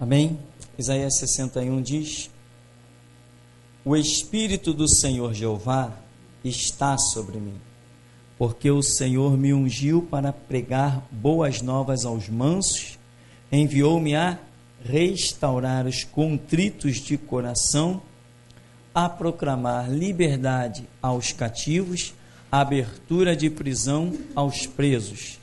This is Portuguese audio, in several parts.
Amém? Isaías 61 diz: o Espírito do Senhor Jeová está sobre mim, porque o Senhor me ungiu para pregar boas novas aos mansos, enviou-me a restaurar os contritos de coração, a proclamar liberdade aos cativos, abertura de prisão aos presos,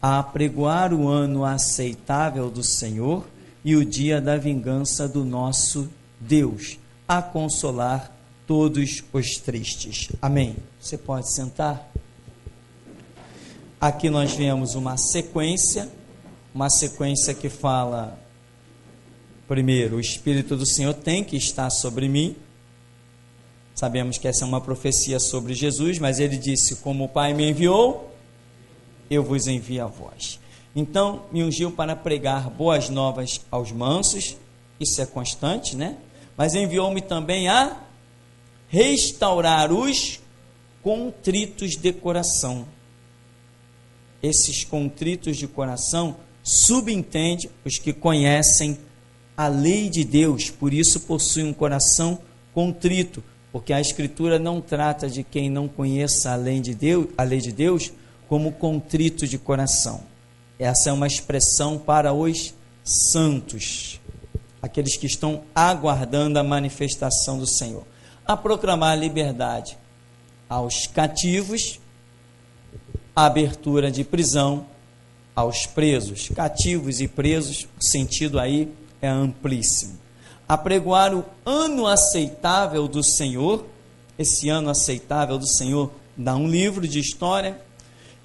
a apregoar o ano aceitável do Senhor e o dia da vingança do nosso Deus, a consolar todos os tristes. Amém. Você pode sentar? Aqui nós vemos uma sequência que fala, primeiro, o Espírito do Senhor tem que estar sobre mim. Sabemos que essa é uma profecia sobre Jesus, mas ele disse: como o Pai me enviou, eu vos envio a vós. Então, me ungiu para pregar boas novas aos mansos, isso é constante, né? Mas enviou-me também a restaurar os contritos de coração. Esses contritos de coração subentende os que conhecem a lei de Deus, por isso possuem um coração contrito, porque a Escritura não trata de quem não conheça a lei de Deus como contrito de coração. Essa é uma expressão para os santos, aqueles que estão aguardando a manifestação do Senhor. A proclamar liberdade aos cativos, a abertura de prisão aos presos. Cativos e presos, o sentido aí é amplíssimo. Apregoar o ano aceitável do Senhor. Esse ano aceitável do Senhor dá um livro de história.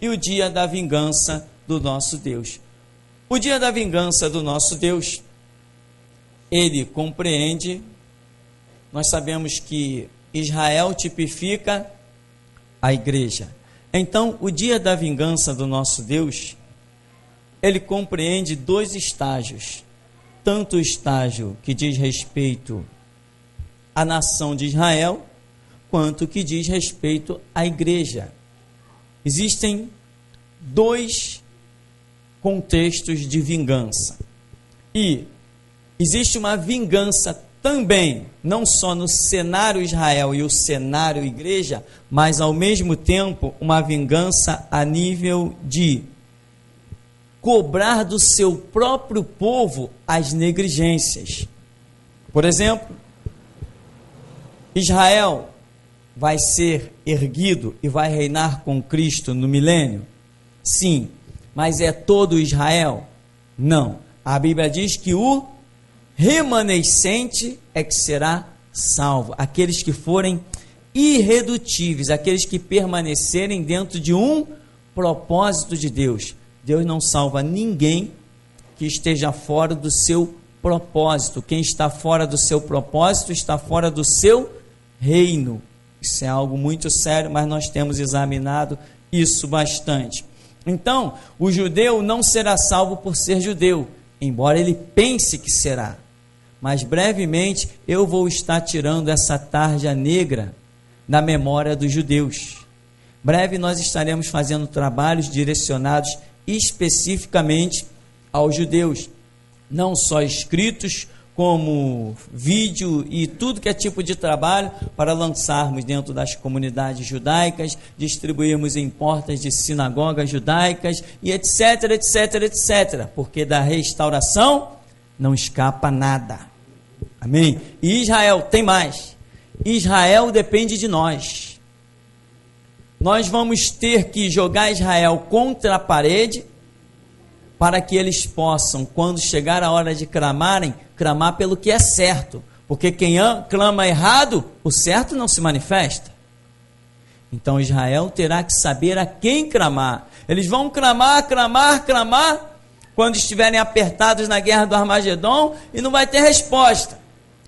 E o dia da vingança do nosso Deus. O dia da vingança do nosso Deus, ele compreende, nós sabemos que Israel tipifica a igreja. Então, o dia da vingança do nosso Deus, ele compreende dois estágios. Tanto o estágio que diz respeito à nação de Israel, quanto o que diz respeito à igreja. Existem dois contextos de vingança. E existe uma vingança também, não só no cenário Israel e o cenário igreja, mas ao mesmo tempo uma vingança a nível de cobrar do seu próprio povo as negligências. Por exemplo, Israel vai ser erguido e vai reinar com Cristo no milênio? Sim, mas é todo Israel? Não. A Bíblia diz que o remanescente é que será salvo, aqueles que forem irredutíveis, aqueles que permanecerem dentro de um propósito de Deus. Deus não salva ninguém que esteja fora do seu propósito. Quem está fora do seu propósito está fora do seu reino. Isso é algo muito sério, mas nós temos examinado isso bastante. Então, o judeu não será salvo por ser judeu, embora ele pense que será. Mas brevemente eu vou estar tirando essa tarja negra da memória dos judeus. Breve nós estaremos fazendo trabalhos direcionados especificamente aos judeus, não só escritos, como vídeo e tudo que é tipo de trabalho para lançarmos dentro das comunidades judaicas, distribuirmos em portas de sinagogas judaicas e etc, etc, etc, porque da restauração não escapa nada. Amém? E Israel tem mais. Israel depende de nós. Nós vamos ter que jogar Israel contra a parede para que eles possam, quando chegar a hora de clamarem, clamar pelo que é certo, porque quem clama errado, o certo não se manifesta. Então Israel terá que saber a quem clamar. Eles vão clamar, quando estiverem apertados na guerra do Armagedon, e não vai ter resposta.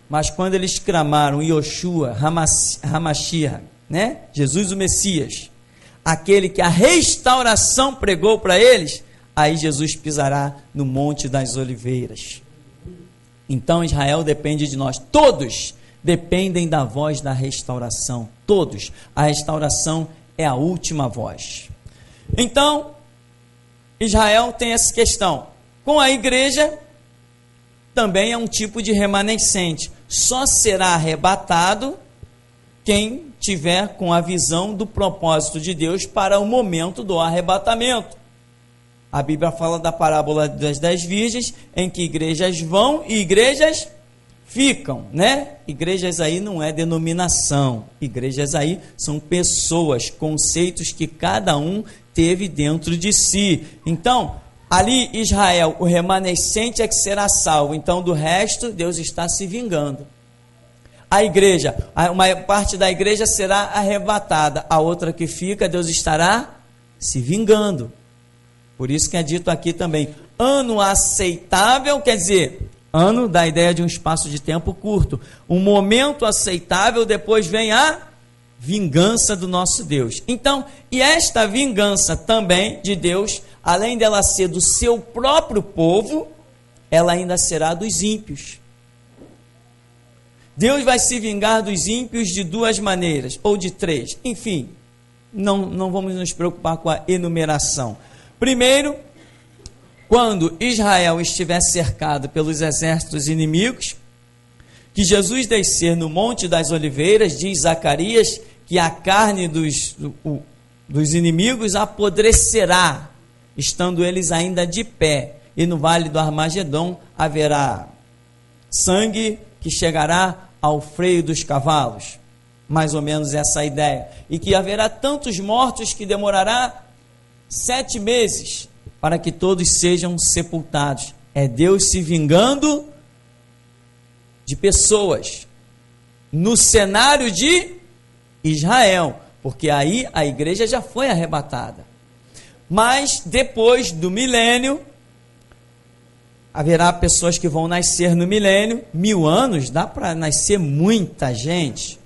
Mas quando eles clamaram Yoshua, Hamashiach, né? Jesus o Messias, aquele que a restauração pregou para eles, aí Jesus pisará no Monte das Oliveiras. Então Israel depende de nós. Todos dependem da voz da restauração. Todos. A restauração é a última voz. Então, Israel tem essa questão. Com a igreja, também é um tipo de remanescente. Só será arrebatado quem tiver com a visão do propósito de Deus para o momento do arrebatamento. A Bíblia fala da parábola das 10 virgens, em que igrejas vão e igrejas ficam, né? Igrejas aí não é denominação, igrejas aí são pessoas, conceitos que cada um teve dentro de si. Então, ali Israel, o remanescente é que será salvo, então do resto Deus está se vingando. A igreja, uma parte da igreja será arrebatada, a outra que fica, Deus estará se vingando. Por isso que é dito aqui também, ano aceitável, quer dizer, ano dá a ideia de um espaço de tempo curto. Um momento aceitável, depois vem a vingança do nosso Deus. Então, e esta vingança também de Deus, além dela ser do seu próprio povo, ela ainda será dos ímpios. Deus vai se vingar dos ímpios de duas maneiras, ou de três. Enfim, não vamos nos preocupar com a enumeração. Primeiro, quando Israel estiver cercado pelos exércitos inimigos, que Jesus descer no Monte das Oliveiras, diz Zacarias, que a carne dos inimigos apodrecerá, estando eles ainda de pé, e no vale do Armagedon haverá sangue que chegará ao freio dos cavalos, mais ou menos essa ideia, e que haverá tantos mortos que demorará 7 meses, para que todos sejam sepultados. É Deus se vingando de pessoas, no cenário de Israel, porque aí a igreja já foi arrebatada. Mas depois do milênio, haverá pessoas que vão nascer no milênio. 1000 anos, dá para nascer muita gente.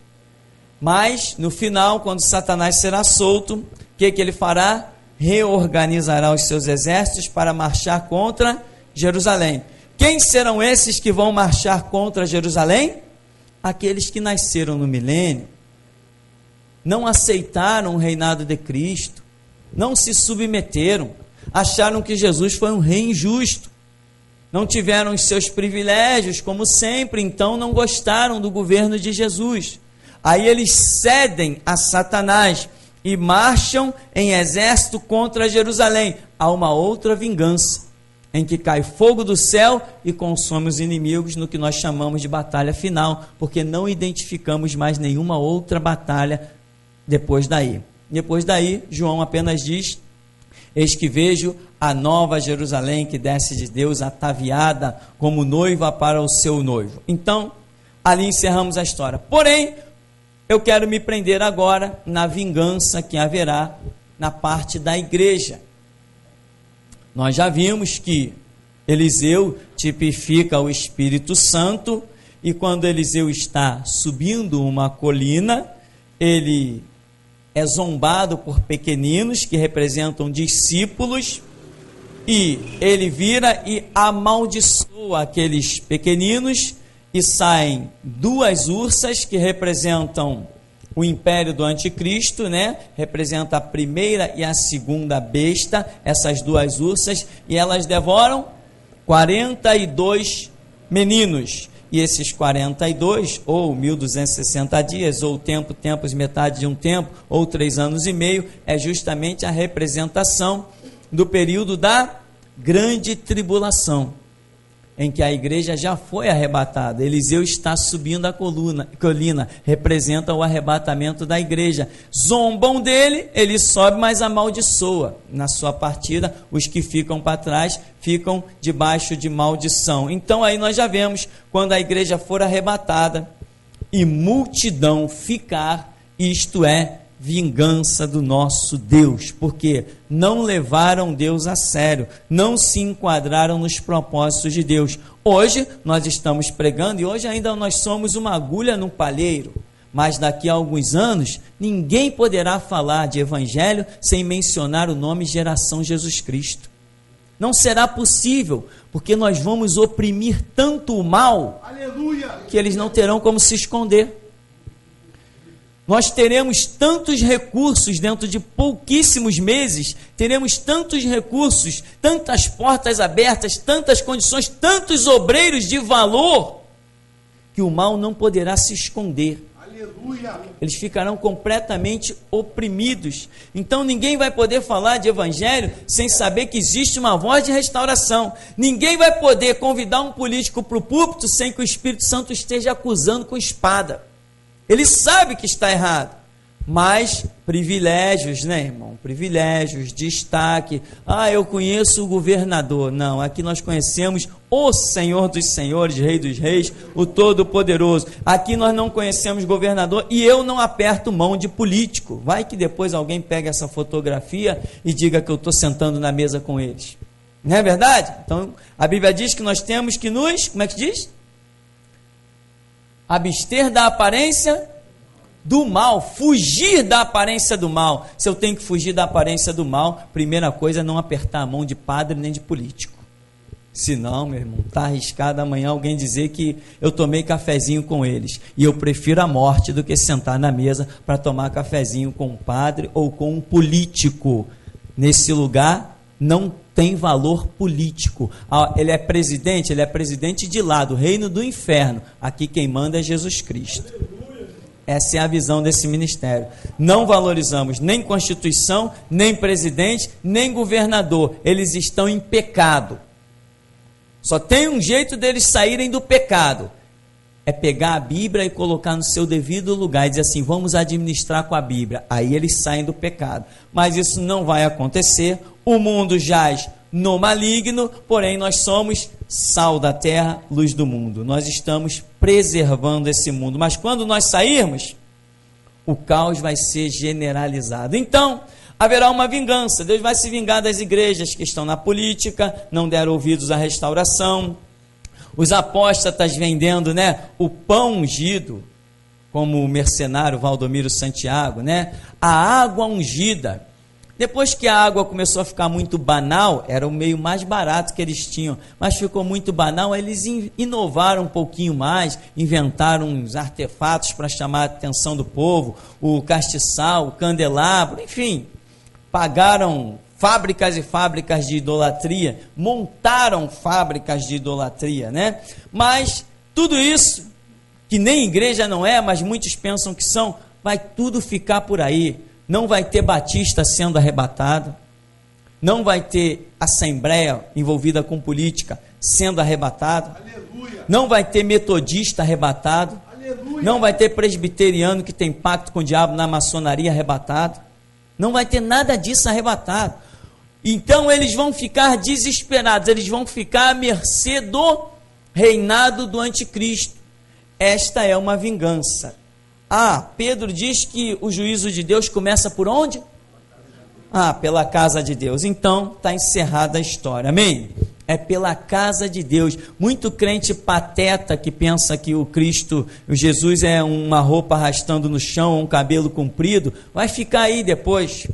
Mas no final, quando Satanás será solto, o que ele fará? Reorganizará os seus exércitos para marchar contra Jerusalém. Quem serão esses que vão marchar contra Jerusalém? Aqueles que nasceram no milênio, não aceitaram o reinado de Cristo, não se submeteram, acharam que Jesus foi um rei injusto, não tiveram os seus privilégios, como sempre, então não gostaram do governo de Jesus. Aí eles cedem a Satanás e marcham em exército contra Jerusalém. Há uma outra vingança, em que cai fogo do céu e consome os inimigos, no que nós chamamos de batalha final, porque não identificamos mais nenhuma outra batalha depois daí. Depois daí, João apenas diz: eis que vejo a nova Jerusalém que desce de Deus, ataviada como noiva para o seu noivo. Então, ali encerramos a história. Porém, eu quero me prender agora na vingança que haverá na parte da igreja. Nós já vimos que Eliseu tipifica o Espírito Santo, e quando Eliseu está subindo uma colina, ele é zombado por pequeninos que representam discípulos, e ele vira e amaldiçoa aqueles pequeninos, e saem 2 ursas que representam o império do anticristo, né? Representa a primeira e a segunda besta, essas 2 ursas, e elas devoram 42 meninos. E esses 42, ou 1260 dias, ou tempos, metade de um tempo, ou 3 anos e meio, é justamente a representação do período da grande tribulação, em que a igreja já foi arrebatada. Eliseu está subindo a colina, representa o arrebatamento da igreja. Zombam dele, ele sobe, mas amaldiçoa. Na sua partida, os que ficam para trás ficam debaixo de maldição. Então aí nós já vemos, quando a igreja for arrebatada e multidão ficar, isto é vingança do nosso Deus, porque não levaram Deus a sério, não se enquadraram nos propósitos de Deus. Hoje nós estamos pregando, e hoje ainda nós somos uma agulha no palheiro, mas daqui a alguns anos ninguém poderá falar de evangelho sem mencionar o nome Geração Jesus Cristo. Não será possível, porque nós vamos oprimir tanto o mal, aleluia, que eles não terão como se esconder. Nós teremos tantos recursos dentro de pouquíssimos meses, teremos tantos recursos, tantas portas abertas, tantas condições, tantos obreiros de valor, que o mal não poderá se esconder. Aleluia. Eles ficarão completamente oprimidos. Então ninguém vai poder falar de evangelho sem saber que existe uma voz de restauração. Ninguém vai poder convidar um político para o púlpito sem que o Espírito Santo esteja acusando com espada. Ele sabe que está errado, mas privilégios, né, irmão? Privilégios, destaque. Eu conheço o governador. Não, aqui nós conhecemos o Senhor dos Senhores, Rei dos Reis, o Todo-Poderoso. Aqui nós não conhecemos governador e eu não aperto mão de político. Vai que depois alguém pega essa fotografia e diga que eu estou sentando na mesa com eles. Não é verdade? Então, a Bíblia diz que nós temos que nos, como é que diz? Abster da aparência do mal, fugir da aparência do mal. Se eu tenho que fugir da aparência do mal, primeira coisa é não apertar a mão de padre nem de político. Senão, meu irmão, está arriscado amanhã alguém dizer que eu tomei cafezinho com eles. E eu prefiro a morte do que sentar na mesa para tomar cafezinho com um padre ou com um político. Nesse lugar não tem valor político. Ele é presidente de lá, do reino do inferno. Aqui quem manda é Jesus Cristo. Essa é a visão desse ministério. Não valorizamos nem Constituição, nem presidente, nem governador. Eles estão em pecado. Só tem um jeito deles saírem do pecado. É pegar a Bíblia e colocar no seu devido lugar e dizer assim, vamos administrar com a Bíblia. Aí eles saem do pecado. Mas isso não vai acontecer. O mundo jaz no maligno, porém nós somos sal da terra, luz do mundo. Nós estamos preservando esse mundo. Mas quando nós sairmos, o caos vai ser generalizado. Então, haverá uma vingança. Deus vai se vingar das igrejas que estão na política, não deram ouvidos à restauração. Os apóstatas vendendo, né, o pão ungido, como o mercenário Valdomiro Santiago, né, a água ungida. Depois que a água começou a ficar muito banal, era o meio mais barato que eles tinham, mas ficou muito banal, eles inovaram um pouquinho mais, inventaram uns artefatos para chamar a atenção do povo, o castiçal, o candelabro, enfim, pagaram fábricas e fábricas de idolatria, montaram fábricas de idolatria, né? Mas tudo isso, que nem igreja não é, mas muitos pensam que são, vai tudo ficar por aí. Não vai ter batista sendo arrebatado, não vai ter assembleia envolvida com política sendo arrebatado, aleluia. Não vai ter metodista arrebatado, aleluia. Não vai ter presbiteriano que tem pacto com o diabo na maçonaria arrebatado, não vai ter nada disso arrebatado. Então eles vão ficar desesperados, eles vão ficar à mercê do reinado do anticristo. Esta é uma vingança. Pedro diz que o juízo de Deus começa por onde? Pela casa de Deus. Então, está encerrada a história. Amém? É pela casa de Deus. Muito crente pateta que pensa que o Cristo, o Jesus é uma roupa arrastando no chão, um cabelo comprido, vai ficar aí depois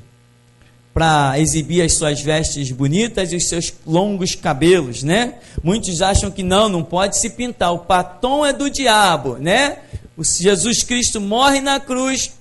para exibir as suas vestes bonitas e os seus longos cabelos, né? Muitos acham que não pode se pintar. O batom é do diabo, né? O Jesus Cristo morre na cruz,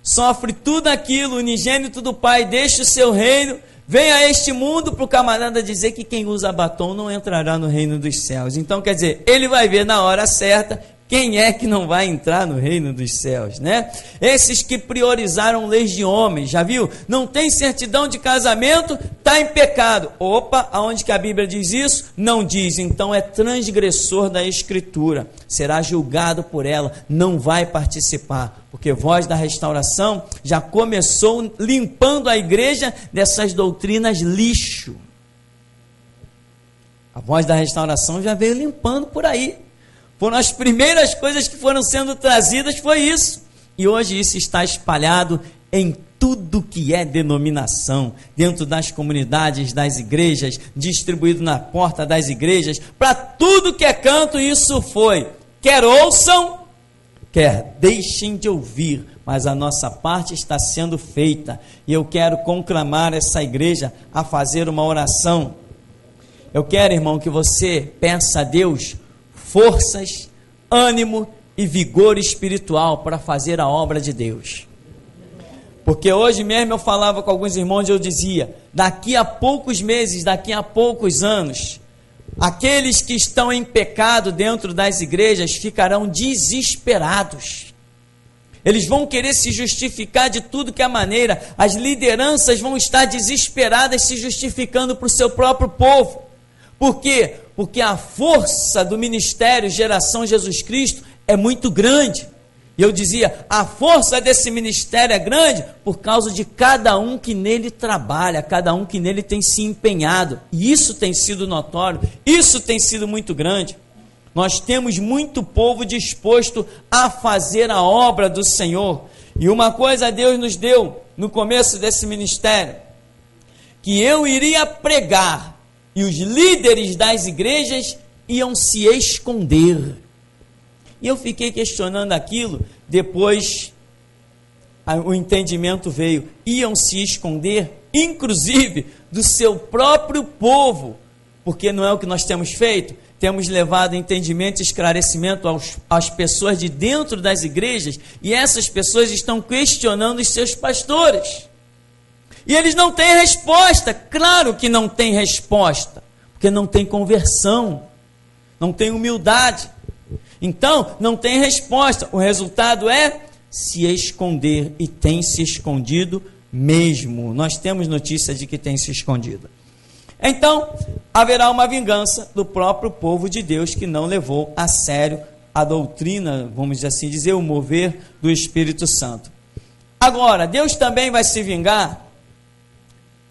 sofre tudo aquilo, unigênito do Pai, deixa o seu reino, vem a este mundo para o camarada dizer que quem usa batom não entrará no reino dos céus. Então, quer dizer, ele vai ver na hora certa quem é que não vai entrar no reino dos céus, né? Esses que priorizaram leis de homens, já viu? Não tem certidão de casamento, está em pecado. Opa, aonde que a Bíblia diz isso? Não diz, então é transgressor da Escritura. Será julgado por ela, não vai participar. Porque Voz da Restauração já começou limpando a igreja dessas doutrinas lixo. A Voz da Restauração já veio limpando por aí. Foram as primeiras coisas que foram sendo trazidas, foi isso. E hoje isso está espalhado em tudo que é denominação, dentro das comunidades, das igrejas, distribuído na porta das igrejas, para tudo que é canto, isso foi. Quer ouçam, quer deixem de ouvir, mas a nossa parte está sendo feita. E eu quero conclamar essa igreja a fazer uma oração. Eu quero, irmão, que você peça a Deus forças, ânimo e vigor espiritual para fazer a obra de Deus. Porque hoje mesmo eu falava com alguns irmãos e eu dizia, daqui a poucos meses, daqui a poucos anos, aqueles que estão em pecado dentro das igrejas ficarão desesperados. Eles vão querer se justificar de tudo que é maneira. As lideranças vão estar desesperadas se justificando para o seu próprio povo. Por quê? Porque a força do ministério Geração Jesus Cristo é muito grande. E eu dizia, a força desse ministério é grande por causa de cada um que nele trabalha, cada um que nele tem se empenhado. E isso tem sido notório, isso tem sido muito grande. Nós temos muito povo disposto a fazer a obra do Senhor. E uma coisa Deus nos deu no começo desse ministério, que eu iria pregar e os líderes das igrejas iam se esconder. E eu fiquei questionando aquilo, depois o entendimento veio, iam se esconder, inclusive do seu próprio povo, porque não é o que nós temos feito. Temos levado entendimento e esclarecimento às pessoas de dentro das igrejas, e essas pessoas estão questionando os seus pastores. E eles não têm resposta. Claro que não tem resposta, porque não tem conversão, não tem humildade. Então, não tem resposta. O resultado é se esconder, e tem se escondido mesmo. Nós temos notícia de que tem se escondido. Então, haverá uma vingança do próprio povo de Deus que não levou a sério a doutrina, vamos assim dizer, o mover do Espírito Santo. Agora, Deus também vai se vingar,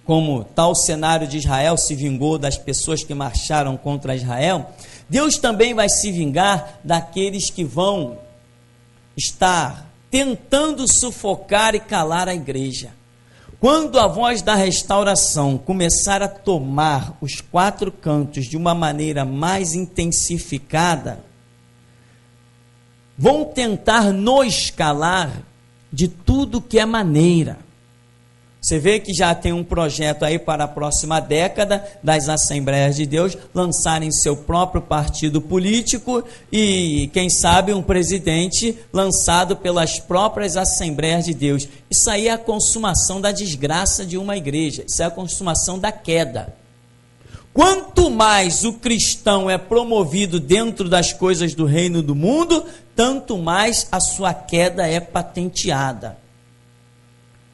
como tal cenário de Israel se vingou das pessoas que marcharam contra Israel. Deus também vai se vingar daqueles que vão estar tentando sufocar e calar a igreja. Quando a voz da restauração começar a tomar os quatro cantos de uma maneira mais intensificada, vão tentar nos calar de tudo que é maneira. Você vê que já tem um projeto aí para a próxima década das Assembleias de Deus lançarem seu próprio partido político e, quem sabe, um presidente lançado pelas próprias Assembleias de Deus. Isso aí é a consumação da desgraça de uma igreja, isso é a consumação da queda. Quanto mais o cristão é promovido dentro das coisas do reino do mundo, tanto mais a sua queda é patenteada.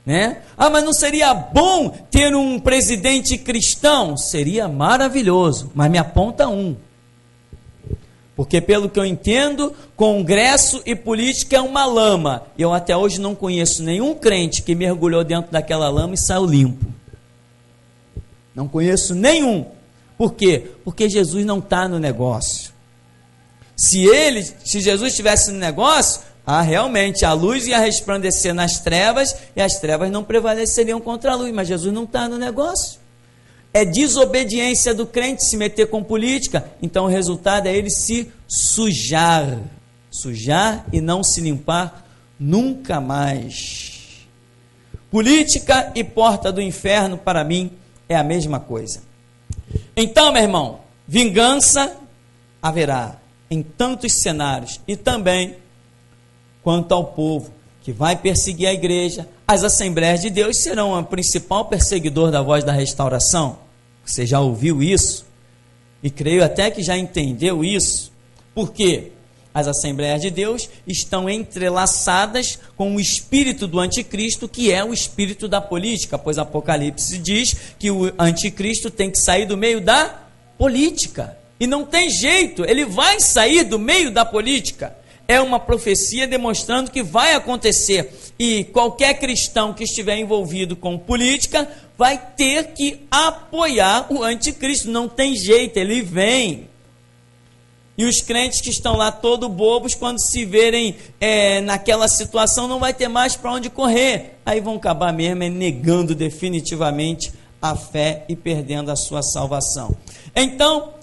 Né? Ah, mas não seria bom ter um presidente cristão? Seria maravilhoso, mas me aponta um. Porque pelo que eu entendo, congresso e política é uma lama. Eu até hoje não conheço nenhum crente que mergulhou dentro daquela lama e saiu limpo. Não conheço nenhum. Por quê? Porque Jesus não está no negócio. Se Jesus estivesse no negócio, realmente a luz ia resplandecer nas trevas e as trevas não prevaleceriam contra a luz, mas Jesus não está no negócio. É desobediência do crente se meter com política, então o resultado é ele se sujar e não se limpar nunca mais. Política e porta do inferno, para mim, é a mesma coisa. Então, meu irmão, vingança haverá em tantos cenários, e também quanto ao povo que vai perseguir a igreja, as Assembleias de Deus serão o principal perseguidor da voz da restauração. Você já ouviu isso? E creio até que já entendeu isso. Por quê? As Assembleias de Deus estão entrelaçadas com o espírito do anticristo, que é o espírito da política, pois Apocalipse diz que o anticristo tem que sair do meio da política. E não tem jeito, ele vai sair do meio da política. É uma profecia demonstrando que vai acontecer, e qualquer cristão que estiver envolvido com política vai ter que apoiar o anticristo, não tem jeito, ele vem. E os crentes que estão lá todo bobos, quando se verem naquela situação, não vai ter mais para onde correr, aí vão acabar mesmo negando definitivamente a fé e perdendo a sua salvação. Então,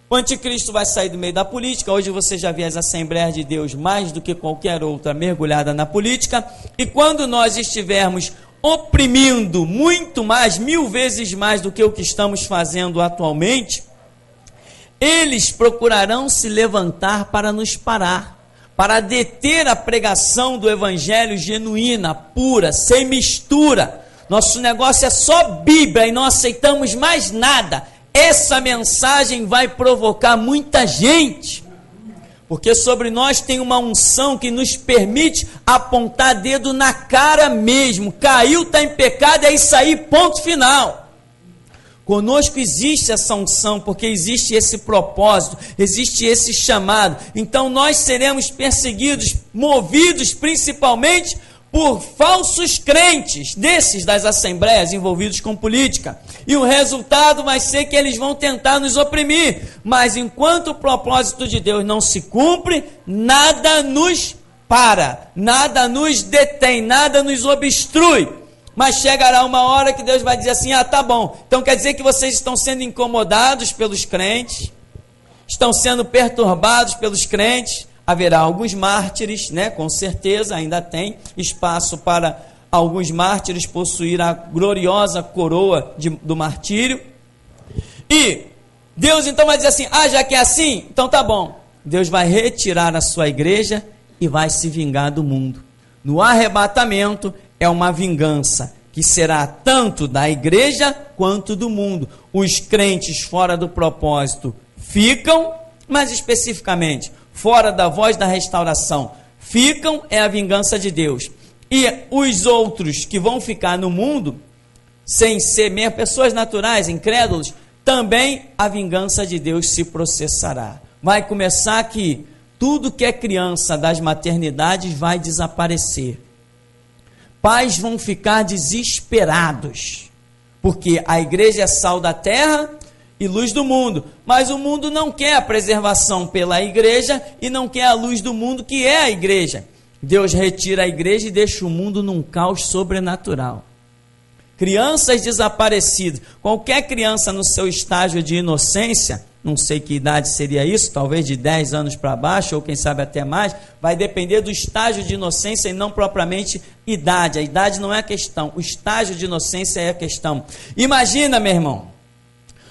o anticristo vai sair do meio da política. Hoje você já vê as Assembleias de Deus mais do que qualquer outra mergulhada na política. E quando nós estivermos oprimindo muito mais, 1000 vezes mais do que o que estamos fazendo atualmente, eles procurarão se levantar para nos parar, para deter a pregação do evangelho genuína, pura, sem mistura. Nosso negócio é só Bíblia e não aceitamos mais nada. Essa mensagem vai provocar muita gente, porque sobre nós tem uma unção que nos permite apontar dedo na cara mesmo. Caiu, está em pecado, é isso aí, ponto final. Conosco existe essa unção, porque existe esse propósito, existe esse chamado. Então nós seremos perseguidos, movidos principalmente por falsos crentes, desses das assembleias envolvidos com política. E o resultado vai ser que eles vão tentar nos oprimir. Mas enquanto o propósito de Deus não se cumpre, nada nos para, nada nos detém, nada nos obstrui. Mas chegará uma hora que Deus vai dizer assim: ah, tá bom, então quer dizer que vocês estão sendo incomodados pelos crentes, estão sendo perturbados pelos crentes. Haverá alguns mártires, né? Com certeza ainda tem espaço para alguns mártires possuir a gloriosa coroa do martírio. E Deus então vai dizer assim: ah, já que é assim, então tá bom. Deus vai retirar a sua igreja e vai se vingar do mundo. No arrebatamento é uma vingança que será tanto da igreja quanto do mundo. Os crentes fora do propósito ficam, mas especificamente fora da voz da restauração ficam, é a vingança de Deus. E os outros que vão ficar no mundo, sem ser mesmo pessoas naturais, incrédulos, também a vingança de Deus se processará. Vai começar que tudo que é criança das maternidades vai desaparecer. Pais vão ficar desesperados, porque a igreja é sal da terra e luz do mundo, mas o mundo não quer a preservação pela igreja e não quer a luz do mundo, que é a igreja. Deus retira a igreja e deixa o mundo num caos sobrenatural. Crianças desaparecidas, qualquer criança no seu estágio de inocência, não sei que idade seria isso, talvez de 10 anos para baixo, ou quem sabe até mais, vai depender do estágio de inocência e não propriamente idade. A idade não é a questão, o estágio de inocência é a questão. Imagina, meu irmão,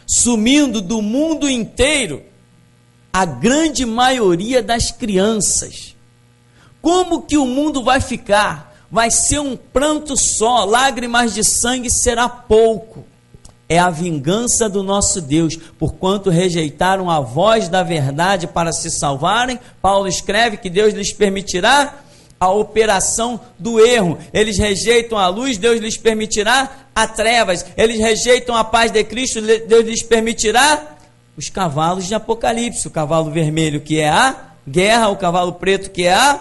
sumindo do mundo inteiro a grande maioria das crianças. Como que o mundo vai ficar? Vai ser um pranto só, lágrimas de sangue será pouco. É a vingança do nosso Deus, porquanto rejeitaram a voz da verdade para se salvarem. Paulo escreve que Deus lhes permitirá a operação do erro. Eles rejeitam a luz, Deus lhes permitirá a trevas. Eles rejeitam a paz de Cristo, Deus lhes permitirá os cavalos de Apocalipse. O cavalo vermelho, que é a guerra, o cavalo preto, que é a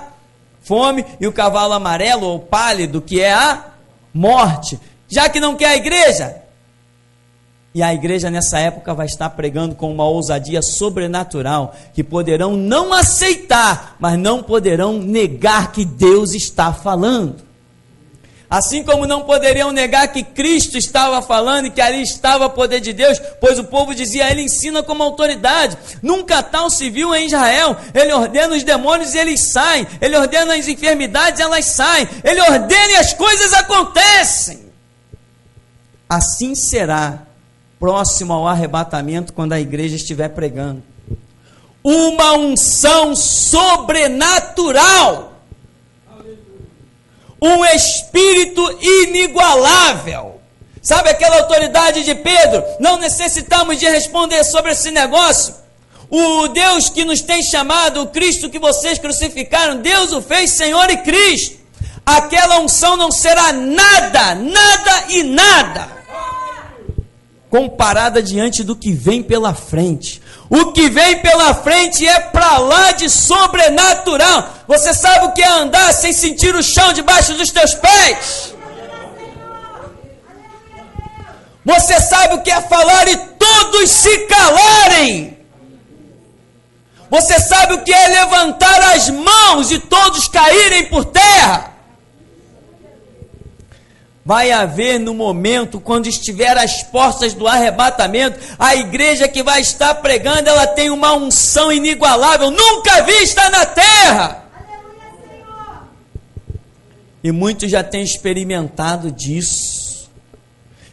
fome, e o cavalo amarelo ou pálido, que é a morte. Já que não quer a igreja, e a igreja nessa época vai estar pregando com uma ousadia sobrenatural, que poderão não aceitar, mas não poderão negar que Deus está falando. Assim como não poderiam negar que Cristo estava falando e que ali estava o poder de Deus, pois o povo dizia: ele ensina como autoridade. Nunca tal se viu em Israel. Ele ordena os demônios e eles saem. Ele ordena as enfermidades e elas saem. Ele ordena e as coisas acontecem. Assim será próximo ao arrebatamento, quando a igreja estiver pregando. Uma unção sobrenatural. Um espírito inigualável. Sabe aquela autoridade de Pedro? Não necessitamos de responder sobre esse negócio. O Deus que nos tem chamado, o Cristo que vocês crucificaram, Deus o fez Senhor e Cristo. Aquela unção não será nada, nada e nada comparada diante do que vem pela frente. O que vem pela frente é para lá de sobrenatural. Você sabe o que é andar sem sentir o chão debaixo dos teus pés? Você sabe o que é falar e todos se calarem? Você sabe o que é levantar as mãos e todos caírem por terra? Vai haver no momento, quando estiver às portas do arrebatamento, a igreja que vai estar pregando, ela tem uma unção inigualável, nunca vista na terra. E muitos já têm experimentado disso.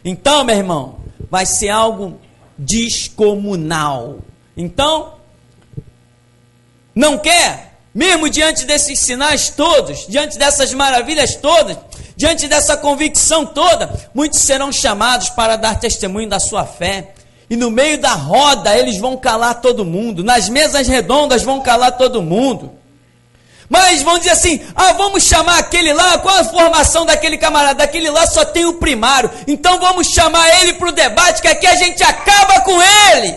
Então, meu irmão, vai ser algo descomunal. Então, não quer? mesmo diante desses sinais todos, diante dessas maravilhas todas, diante dessa convicção toda, muitos serão chamados para dar testemunho da sua fé. E no meio da roda eles vão calar todo mundo, nas mesas redondas vão calar todo mundo. Mas vão dizer assim, vamos chamar aquele lá, qual a formação daquele camarada? Aquele lá só tem o primário, então vamos chamar ele para o debate, que aqui a gente acaba com ele.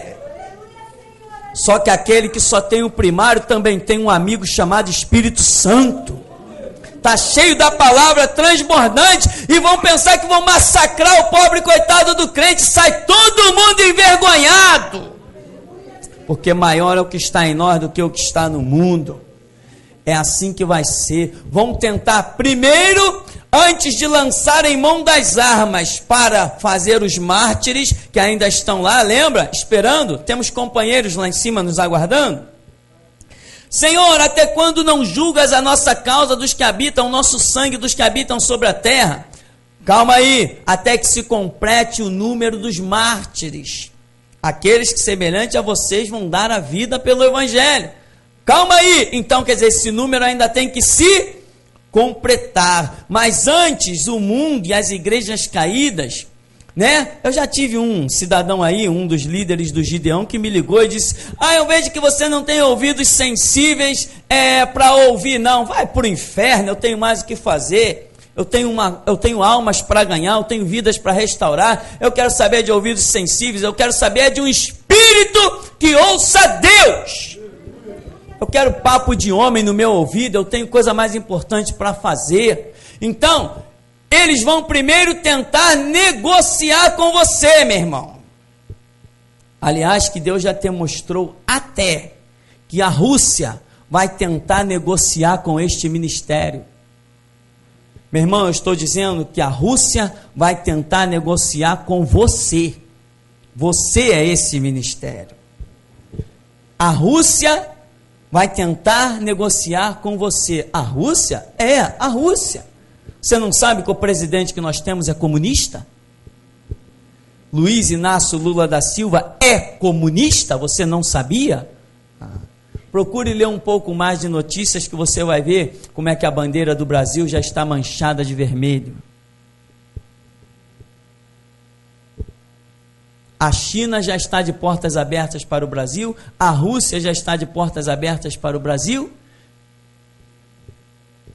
Só que aquele que só tem o primário também tem um amigo chamado Espírito Santo. Está cheio da palavra transbordante e vão pensar que vão massacrar o pobre coitado do crente. Sai todo mundo envergonhado. Porque maior é o que está em nós do que o que está no mundo. É assim que vai ser. Vão tentar primeiro, antes de lançarem mão das armas para fazer os mártires, que ainda estão lá, lembra? Esperando. Temos companheiros lá em cima nos aguardando. Senhor, até quando não julgas a nossa causa dos que habitam, o nosso sangue dos que habitam sobre a terra? Calma aí, até que se complete o número dos mártires, aqueles que semelhante a vocês vão dar a vida pelo evangelho. Calma aí, então quer dizer, esse número ainda tem que se completar, mas antes o mundo e as igrejas caídas, né? Eu já tive um cidadão aí, um dos líderes do Gideão, que me ligou e disse, eu vejo que você não tem ouvidos sensíveis para ouvir. Não, vai para o inferno, eu tenho mais o que fazer, eu tenho almas para ganhar, eu tenho vidas para restaurar, eu quero saber de ouvidos sensíveis, eu quero saber de um espírito que ouça Deus. Eu quero papo de homem no meu ouvido, eu tenho coisa mais importante para fazer. Então, eles vão primeiro tentar negociar com você, meu irmão. Aliás, que Deus já te mostrou até que a Rússia vai tentar negociar com este ministério. Meu irmão, eu estou dizendo que a Rússia vai tentar negociar com você. Você é esse ministério. A Rússia vai tentar negociar com você. A Rússia? É, a Rússia. Você não sabe que o presidente que nós temos é comunista? Luiz Inácio Lula da Silva é comunista? Você não sabia? Procure ler um pouco mais de notícias que você vai ver como é que a bandeira do Brasil já está manchada de vermelho. A China já está de portas abertas para o Brasil, a Rússia já está de portas abertas para o Brasil.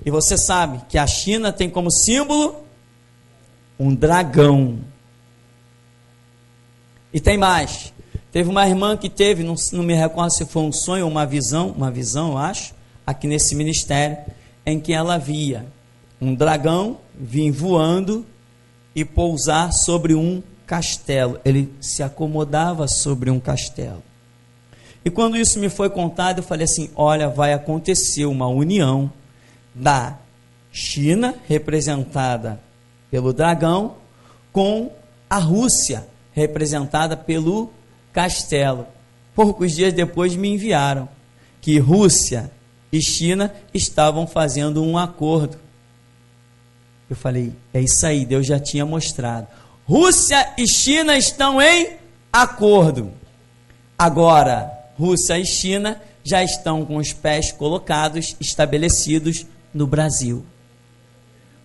E você sabe que a China tem como símbolo um dragão. E tem mais. Teve uma irmã que teve, não me recordo se foi um sonho ou uma visão, eu acho, aqui nesse ministério, em que ela via um dragão vir voando e pousar sobre um castelo. Ele se acomodava sobre um castelo. E quando isso me foi contado, eu falei assim, olha, vai acontecer uma união da China, representada pelo dragão, com a Rússia, representada pelo castelo. Poucos dias depois me enviaram que Rússia e China estavam fazendo um acordo. Eu falei, é isso aí, Deus já tinha mostrado. Rússia e China estão em acordo. Agora, Rússia e China já estão com os pés colocados, estabelecidos no Brasil.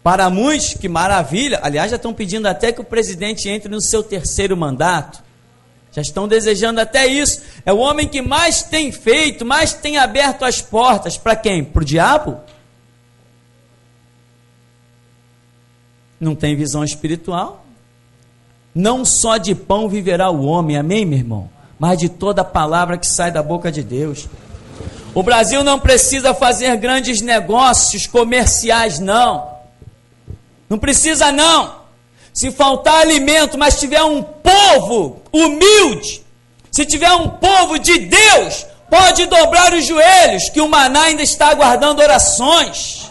Para muitos, que maravilha, aliás, já estão pedindo até que o presidente entre no seu terceiro mandato, já estão desejando até isso. É o homem que mais tem feito, mais tem aberto as portas, para quem? Para o diabo? Não tem visão espiritual. Não só de pão viverá o homem, amém, meu irmão? Mas de toda a palavra que sai da boca de Deus. O Brasil não precisa fazer grandes negócios comerciais, não. Não precisa, não. Se faltar alimento, mas tiver um povo humilde, se tiver um povo de Deus, pode dobrar os joelhos, que o maná ainda está aguardando orações.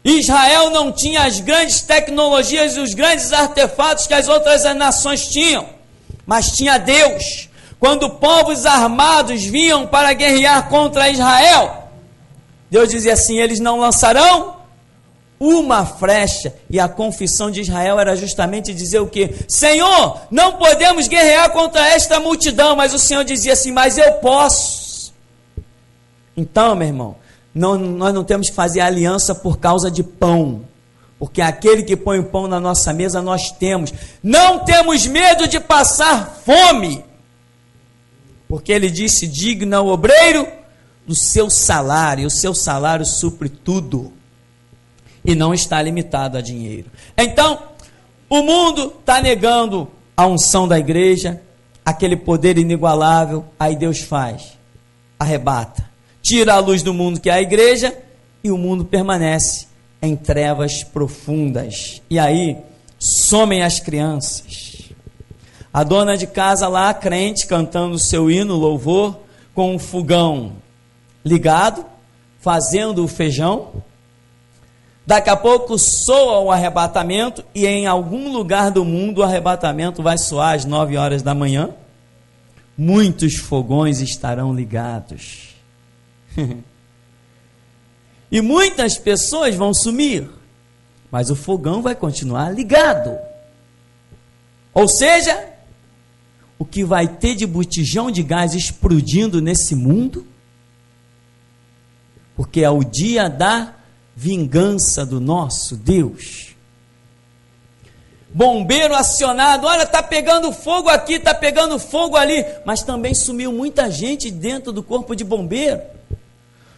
Israel não tinha as grandes tecnologias e os grandes artefatos que as outras nações tinham, mas tinha Deus. Quando povos armados vinham para guerrear contra Israel, Deus dizia assim, eles não lançarão uma flecha. E a confissão de Israel era justamente dizer o quê? Senhor, não podemos guerrear contra esta multidão. Mas o Senhor dizia assim, mas eu posso. Então, meu irmão, nós não temos que fazer aliança por causa de pão, porque aquele que põe o pão na nossa mesa nós temos. Não temos medo de passar fome, porque ele disse: digno ao obreiro do seu salário, e o seu salário supre tudo, e não está limitado a dinheiro. Então, o mundo está negando a unção da igreja, aquele poder inigualável. Aí Deus faz, arrebata, tira a luz do mundo, que é a igreja, e o mundo permanece em trevas profundas. E aí somem as crianças. A dona de casa lá, crente, cantando o seu hino, louvor, com um fogão ligado, fazendo o feijão. Daqui a pouco soa o arrebatamento, e em algum lugar do mundo o arrebatamento vai soar às 9 horas da manhã. Muitos fogões estarão ligados. E muitas pessoas vão sumir, mas o fogão vai continuar ligado. Ou seja, o que vai ter de botijão de gás explodindo nesse mundo, porque é o dia da vingança do nosso Deus. Bombeiro acionado, olha, está pegando fogo aqui, está pegando fogo ali, mas também sumiu muita gente dentro do corpo de bombeiro.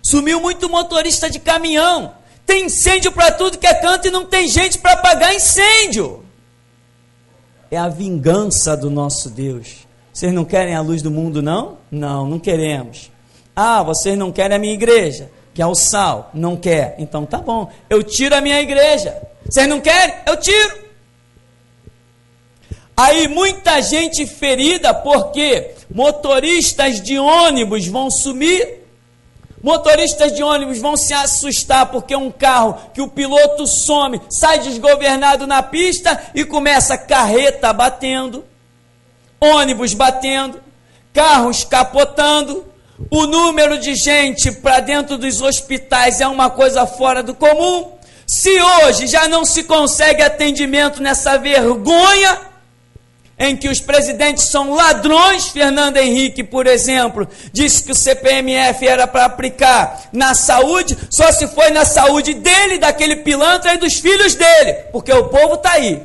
Sumiu muito motorista de caminhão. Tem incêndio para tudo que é canto e não tem gente para apagar incêndio. É a vingança do nosso Deus. Vocês não querem a luz do mundo, não? Não, não queremos. Ah, vocês não querem a minha igreja, que é o sal. Não quer. Então tá bom, eu tiro a minha igreja. Vocês não querem? Eu tiro. Aí muita gente ferida, porque motoristas de ônibus vão sumir. Motoristas de ônibus vão se assustar porque um carro que o piloto some, sai desgovernado na pista e começa carreta batendo, ônibus batendo, carros capotando. O número de gente para dentro dos hospitais é uma coisa fora do comum. Se hoje já não se consegue atendimento nessa vergonha em que os presidentes são ladrões, Fernando Henrique, por exemplo, disse que o CPMF era para aplicar na saúde, só se foi na saúde dele, daquele pilantra e dos filhos dele, porque o povo está aí.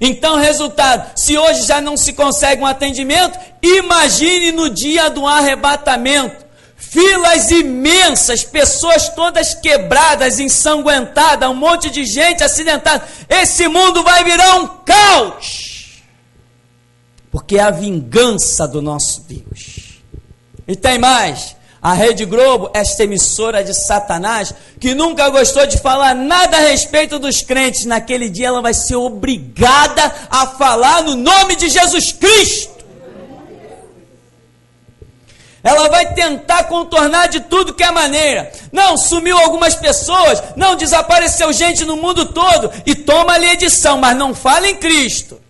Então, resultado, se hoje já não se consegue um atendimento, imagine no dia do arrebatamento. Filas imensas, pessoas todas quebradas, ensanguentadas, um monte de gente acidentada. Esse mundo vai virar um caos, porque é a vingança do nosso Deus. E tem mais, a Rede Globo, esta emissora de Satanás, que nunca gostou de falar nada a respeito dos crentes, naquele dia ela vai ser obrigada a falar no nome de Jesus Cristo. Ela vai tentar contornar de tudo que é maneira. Não, sumiu algumas pessoas, não, desapareceu gente no mundo todo, e toma ali edição, mas não fala em Cristo.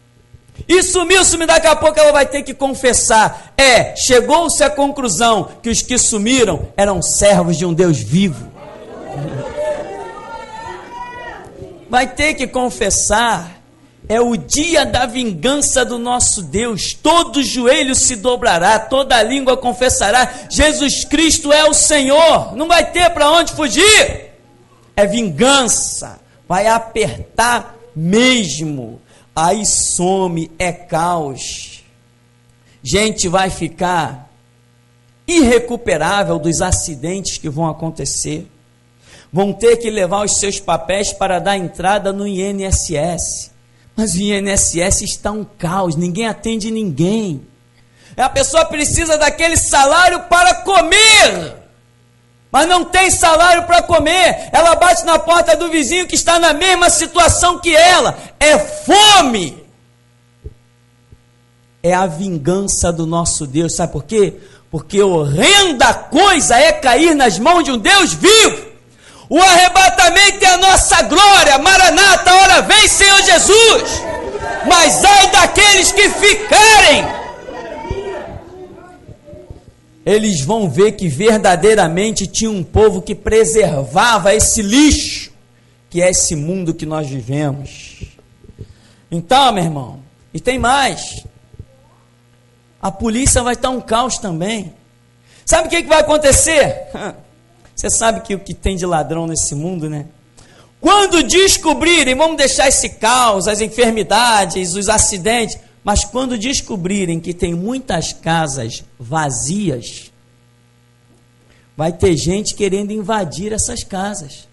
E sumiu, daqui a pouco ela vai ter que confessar. Chegou-se à conclusão que os que sumiram eram servos de um Deus vivo. Vai ter que confessar. É o dia da vingança do nosso Deus. Todo joelho se dobrará, toda língua confessará: Jesus Cristo é o Senhor. Não vai ter para onde fugir. É vingança. Vai apertar mesmo. Aí some, é caos. Gente vai ficar irrecuperável dos acidentes que vão acontecer. Vão ter que levar os seus papéis para dar entrada no INSS. Mas o INSS está um caos, ninguém atende ninguém. A pessoa precisa daquele salário para comer, mas não tem salário para comer. Ela bate na porta do vizinho que está na mesma situação que ela. É fome. É a vingança do nosso Deus. Sabe por quê? Porque horrenda coisa é cair nas mãos de um Deus vivo. O arrebatamento é a nossa glória. Maranata, ora vem, Senhor Jesus. Mas ai daqueles que ficarem. Eles vão ver que verdadeiramente tinha um povo que preservava esse lixo, que é esse mundo que nós vivemos. Então, meu irmão, e tem mais. A polícia vai estar um caos também. Sabe o que vai acontecer? Você sabe que o que tem de ladrão nesse mundo, né? Quando descobrirem, vamos deixar esse caos, as enfermidades, os acidentes, mas quando descobrirem que tem muitas casas vazias, vai ter gente querendo invadir essas casas.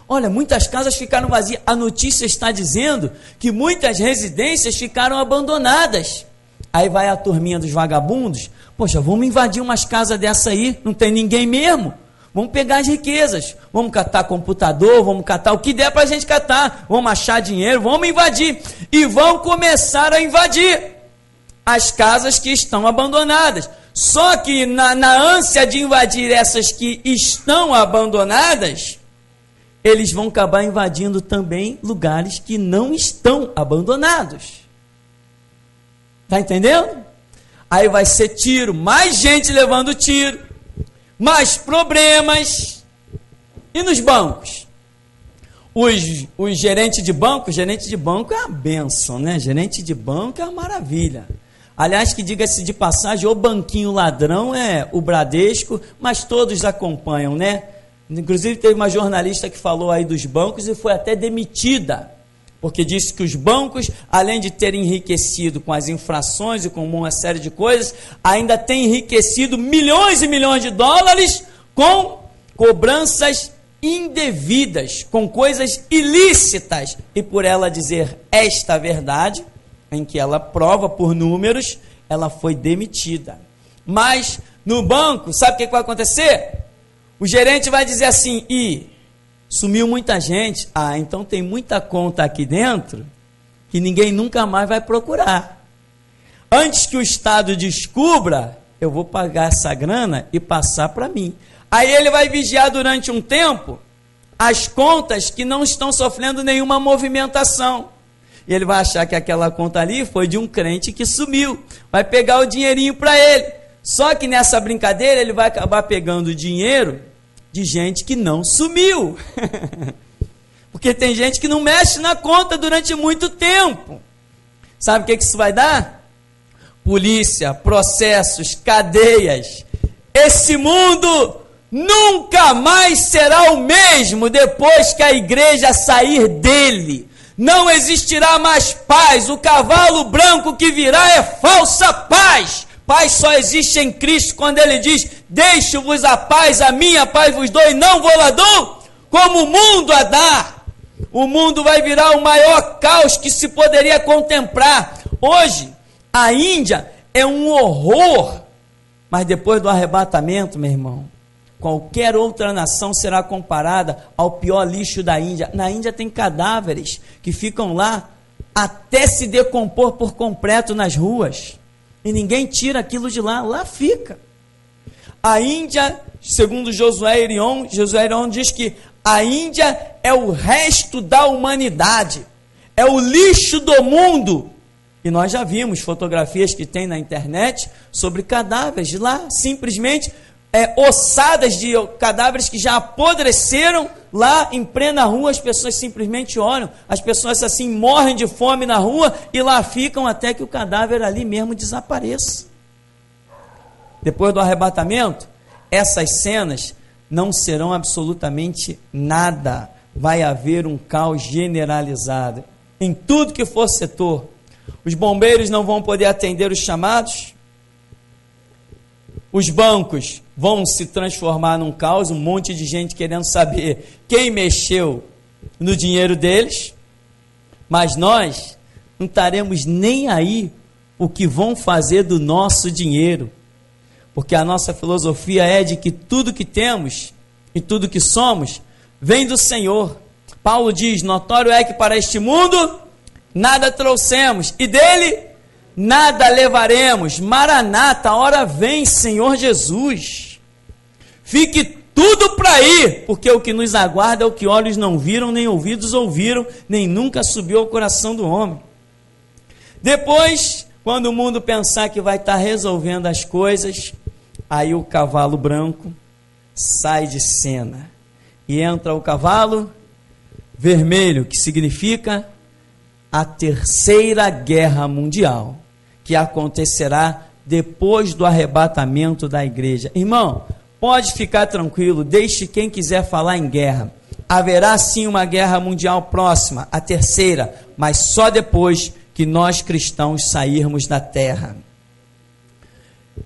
Olha, muitas casas ficaram vazias. A notícia está dizendo que muitas residências ficaram abandonadas. Aí vai a turminha dos vagabundos. Poxa, vamos invadir umas casas dessa aí, não tem ninguém mesmo. Vamos pegar as riquezas, vamos catar computador, vamos catar o que der para a gente catar, vamos achar dinheiro, vamos invadir. E vão começar a invadir as casas que estão abandonadas. Só que na ânsia de invadir essas que estão abandonadas, eles vão acabar invadindo também lugares que não estão abandonados. Está entendendo? Aí vai ser tiro, mais gente levando tiro, mais problemas. E nos bancos? Os gerentes de banco é uma bênção, né? Gerente de banco é uma maravilha. Aliás, que diga-se de passagem, o banquinho ladrão é o Bradesco, mas todos acompanham, né? Inclusive teve uma jornalista que falou aí dos bancos e foi até demitida, porque disse que os bancos, além de terem enriquecido com as infrações e com uma série de coisas, ainda têm enriquecido milhões e milhões de dólares com cobranças indevidas, com coisas ilícitas. E por ela dizer esta verdade, em que ela prova por números, ela foi demitida. Mas no banco, sabe o que vai acontecer? O gerente vai dizer assim: sumiu muita gente. Então tem muita conta aqui dentro que ninguém nunca mais vai procurar. Antes que o Estado descubra, eu vou pagar essa grana e passar para mim. Aí ele vai vigiar durante um tempo as contas que não estão sofrendo nenhuma movimentação. E ele vai achar que aquela conta ali foi de um crente que sumiu. Vai pegar o dinheirinho para ele. Só que nessa brincadeira ele vai acabar pegando dinheiro de gente que não sumiu. Porque tem gente que não mexe na conta durante muito tempo. Sabe o que isso vai dar? Polícia, processos, cadeias. Esse mundo nunca mais será o mesmo depois que a igreja sair dele. Não existirá mais paz. O cavalo branco que virá é falsa paz. Paz só existe em Cristo quando ele diz: deixo-vos a paz, a minha paz vos dou e não vou lá dou, como o mundo a dá. O mundo vai virar o maior caos que se poderia contemplar. Hoje, a Índia é um horror, mas depois do arrebatamento, meu irmão, qualquer outra nação será comparada ao pior lixo da Índia. Na Índia tem cadáveres que ficam lá até se decompor por completo nas ruas. E ninguém tira aquilo de lá, lá fica. A Índia, segundo Josué Irion diz que a Índia é o resto da humanidade, é o lixo do mundo. E nós já vimos fotografias que tem na internet sobre cadáveres de lá, simplesmente ossadas de cadáveres que já apodreceram lá em plena rua. As pessoas simplesmente olham, as pessoas assim morrem de fome na rua e lá ficam até que o cadáver ali mesmo desapareça. Depois do arrebatamento, essas cenas não serão absolutamente nada. Vai haver um caos generalizado em tudo que for setor. Os bombeiros não vão poder atender os chamados. Os bancos vão se transformar num caos, um monte de gente querendo saber quem mexeu no dinheiro deles, mas nós não estaremos nem aí o que vão fazer do nosso dinheiro, porque a nossa filosofia é de que tudo que temos e tudo que somos vem do Senhor. Paulo diz: notório é que para este mundo nada trouxemos e dele nada levaremos. Maranata, a hora vem, Senhor Jesus. Fique tudo para ir, porque o que nos aguarda é o que olhos não viram, nem ouvidos ouviram, nem nunca subiu ao coração do homem. Depois, quando o mundo pensar que vai estar resolvendo as coisas, aí o cavalo branco sai de cena e entra o cavalo vermelho, que significa a Terceira Guerra Mundial, que acontecerá depois do arrebatamento da igreja. Irmão, pode ficar tranquilo, deixe quem quiser falar em guerra. Haverá sim uma guerra mundial próxima, a terceira, mas só depois que nós cristãos sairmos da terra.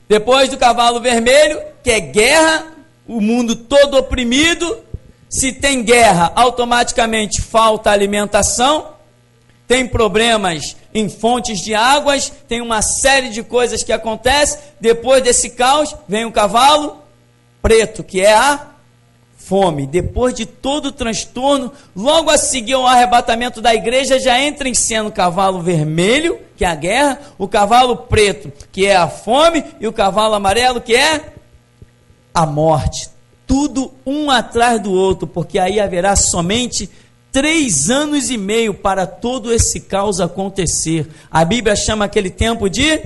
Depois do cavalo vermelho, que é guerra, o mundo todo oprimido. Se tem guerra, automaticamente falta alimentação, tem problemas em fontes de águas, tem uma série de coisas que acontecem. Depois desse caos, vem o cavalo preto, que é a fome. Depois de todo o transtorno, logo a seguir ao arrebatamento da igreja, já entra em cena o cavalo vermelho, que é a guerra, o cavalo preto, que é a fome, e o cavalo amarelo, que é a morte. Tudo um atrás do outro, porque aí haverá somente 3 anos e meio para todo esse caos acontecer. A Bíblia chama aquele tempo de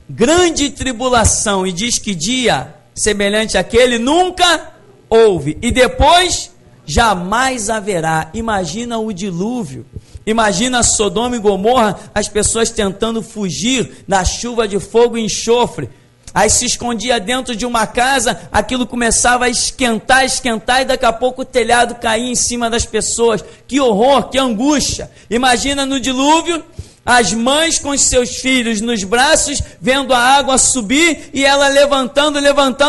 grande tribulação e diz que dia semelhante àquele nunca houve, e depois jamais haverá. Imagina o dilúvio, imagina Sodoma e Gomorra, as pessoas tentando fugir da chuva de fogo e enxofre. Aí se escondia dentro de uma casa, aquilo começava a esquentar, e daqui a pouco o telhado caía em cima das pessoas. Que horror, que angústia. Imagina no dilúvio, as mães com os seus filhos nos braços, vendo a água subir, e ela levantando,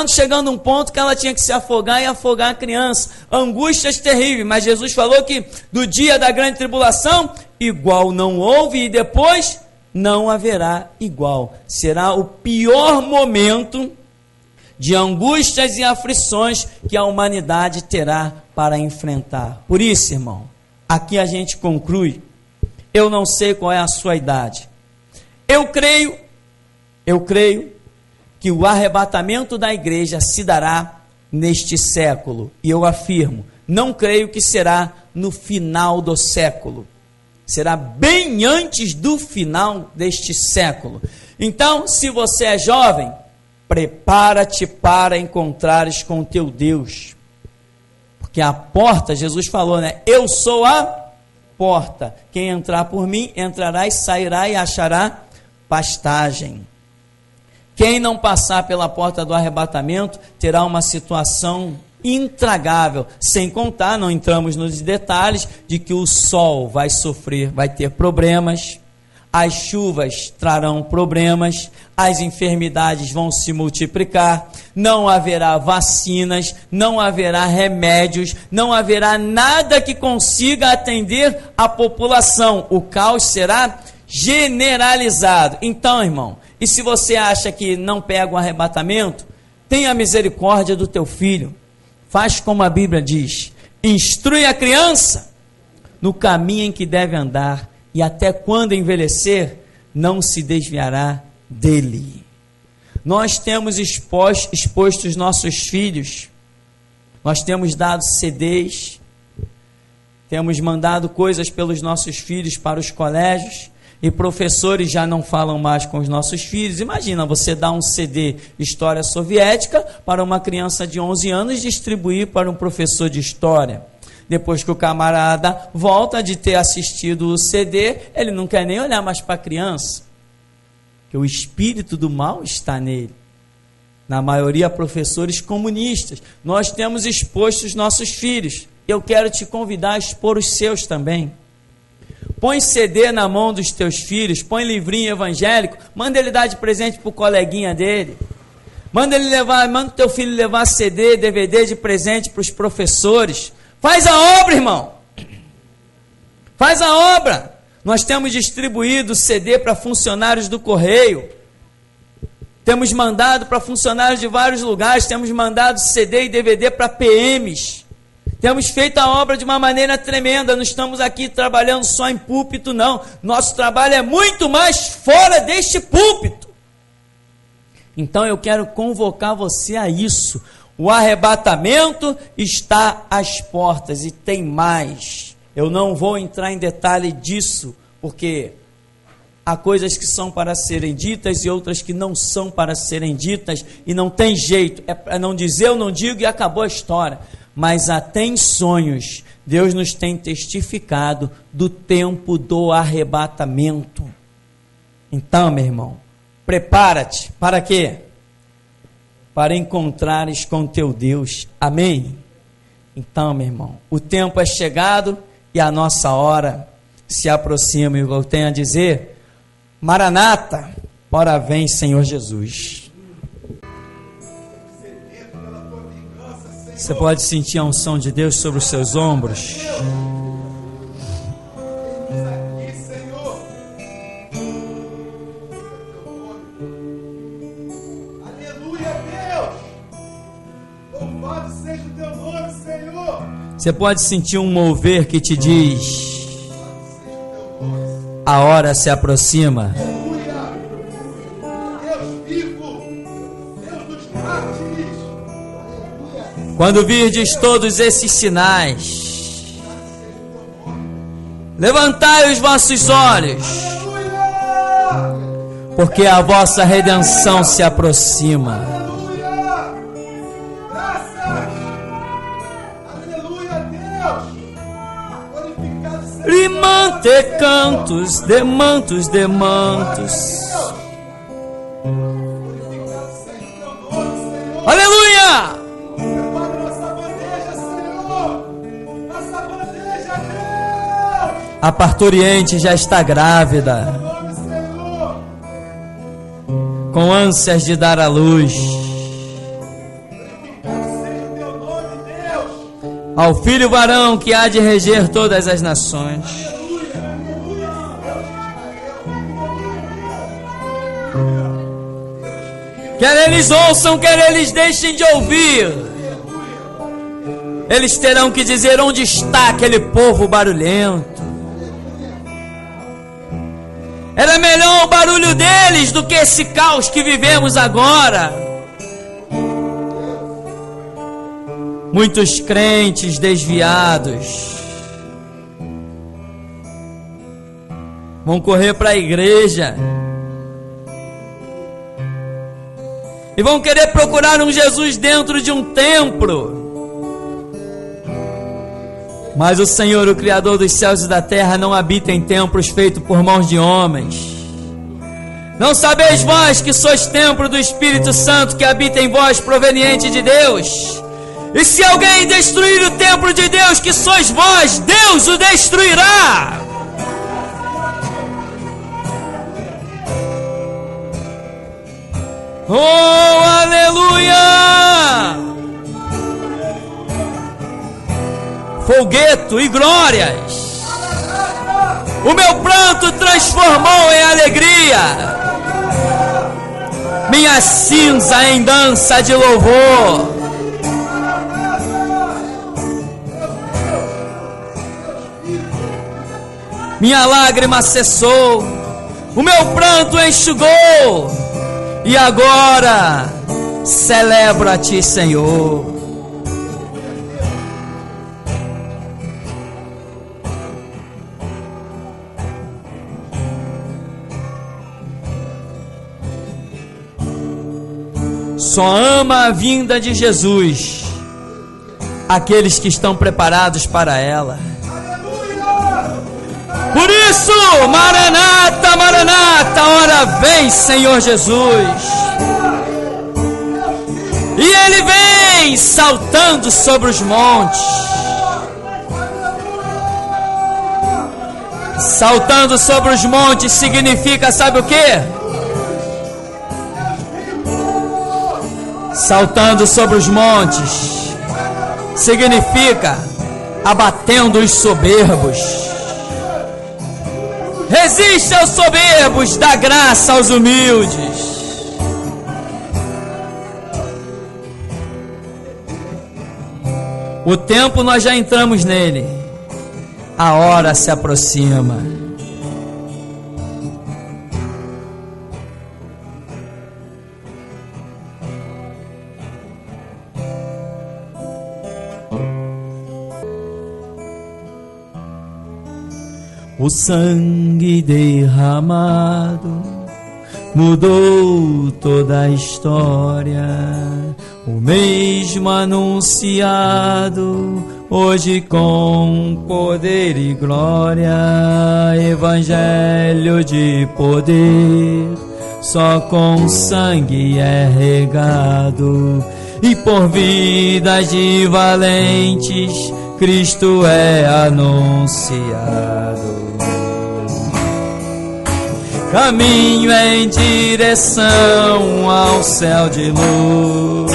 chegando a um ponto que ela tinha que se afogar e afogar a criança. Angústias terríveis, mas Jesus falou que do dia da grande tribulação, igual não houve, e depois não haverá igual. Será o pior momento de angústias e aflições que a humanidade terá para enfrentar. Por isso, irmão, aqui a gente conclui. Eu não sei qual é a sua idade. Eu creio que o arrebatamento da igreja se dará neste século. E eu afirmo, não creio que será no final do século. Será bem antes do final deste século. Então, se você é jovem, prepara-te para encontrares com teu Deus. Porque a porta, Jesus falou, né? Eu sou a porta. Quem entrar por mim, entrará e sairá e achará pastagem. Quem não passar pela porta do arrebatamento, terá uma situação intragável, sem contar, não entramos nos detalhes, de que o sol vai sofrer, vai ter problemas, as chuvas trarão problemas, as enfermidades vão se multiplicar, não haverá vacinas, não haverá remédios, não haverá nada que consiga atender a população. O caos será generalizado. Então, irmão, e se você acha que não pega o arrebatamento, tenha misericórdia do teu filho. Faz como a Bíblia diz, instrui a criança no caminho em que deve andar, e até quando envelhecer, não se desviará dele. Nós temos exposto os nossos filhos, nós temos dado CDs, temos mandado coisas pelos nossos filhos para os colégios, e professores já não falam mais com os nossos filhos. Imagina você dar um CD História Soviética para uma criança de 11 anos e distribuir para um professor de História. Depois que o camarada volta de ter assistido o CD, ele não quer nem olhar mais para a criança, porque o espírito do mal está nele. Na maioria, professores comunistas. Nós temos exposto os nossos filhos. Eu quero te convidar a expor os seus também. Põe CD na mão dos teus filhos, põe livrinho evangélico, manda ele dar de presente para o coleguinha dele. Manda o teu filho levar CD, DVD de presente para os professores. Faz a obra, irmão. Faz a obra. Nós temos distribuído CD para funcionários do correio. Temos mandado para funcionários de vários lugares. Temos mandado CD e DVD para PMs. Temos feito a obra de uma maneira tremenda. Não estamos aqui trabalhando só em púlpito, não. Nosso trabalho é muito mais fora deste púlpito. Então eu quero convocar você a isso. O arrebatamento está às portas e tem mais. Eu não vou entrar em detalhe disso, porque há coisas que são para serem ditas e outras que não são para serem ditas, e não tem jeito. É para não dizer, eu não digo e acabou a história. Mas até em sonhos, Deus nos tem testificado do tempo do arrebatamento. Então, meu irmão, Prepara-te. Para quê? Para encontrares com teu Deus. Amém? Então, meu irmão, o tempo é chegado e a nossa hora se aproxima. E eu tenho a dizer: Maranata, ora vem, Senhor Jesus. Você pode sentir a unção de Deus sobre os seus ombros. Você pode sentir um mover que te diz: a hora se aproxima. Quando virdes todos esses sinais, levantai os vossos olhos, porque a vossa redenção se aproxima. Rimante cantos, demantos, demantos. Aleluia! A parturiente já está grávida, com ânsias de dar à luz ao filho varão que há de reger todas as nações. Quer eles ouçam, quer eles deixem de ouvir, eles terão que dizer: onde está aquele povo barulhento? Era melhor o barulho deles do que esse caos que vivemos agora. Muitos crentes desviados vão correr para a igreja e vão querer procurar um Jesus dentro de um templo. Mas o Senhor, o Criador dos céus e da terra, não habita em templos feitos por mãos de homens. Não sabeis vós que sois templo do Espírito Santo que habita em vós, proveniente de Deus? E se alguém destruir o templo de Deus, que sois vós, Deus o destruirá. Oh, aleluia! Folgueto e glórias, o meu pranto transformou em alegria, minha cinza em dança de louvor. Minha lágrima cessou, o meu pranto enxugou, e agora celebro a Ti, Senhor. Só ama a vinda de Jesus aqueles que estão preparados para ela. Por isso, Maranata, Maranata, ora vem, Senhor Jesus. E Ele vem saltando sobre os montes. Saltando sobre os montes significa, sabe o quê? Saltando sobre os montes significa abatendo os soberbos. Resiste aos soberbos, dá graça aos humildes. O tempo nós já entramos nele. A hora se aproxima. O sangue derramado mudou toda a história. O mesmo anunciado hoje com poder e glória. Evangelho de poder, só com sangue é regado, e por vidas de valentes Cristo é anunciado. Caminho em direção ao céu de luz.